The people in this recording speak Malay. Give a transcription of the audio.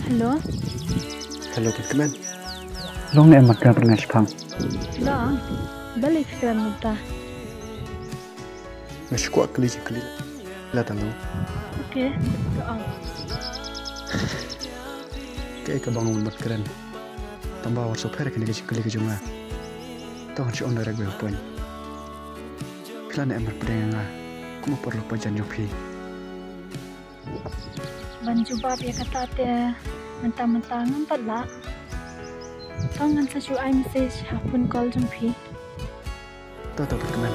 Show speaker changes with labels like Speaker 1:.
Speaker 1: Hello?
Speaker 2: Hello, Pokemon.
Speaker 3: Long em mặt gần ngay phẳng.
Speaker 1: Long, balik sekarang muda.
Speaker 2: Masih kuat kali sekali. Lah tahu.
Speaker 1: Okay, go on.
Speaker 2: Kayak kebangun mat keren. Tambah WhatsApp hari kini kali kejunga. Tahu si on direct gue pun. Kelan emat pedang nga. Kuma perlu pajan nyopi.
Speaker 1: Banjuba dia kata dia mentang-mentang empat lah. Tangan sa ai message hapun call jumpi.
Speaker 2: Tahu Pokemon.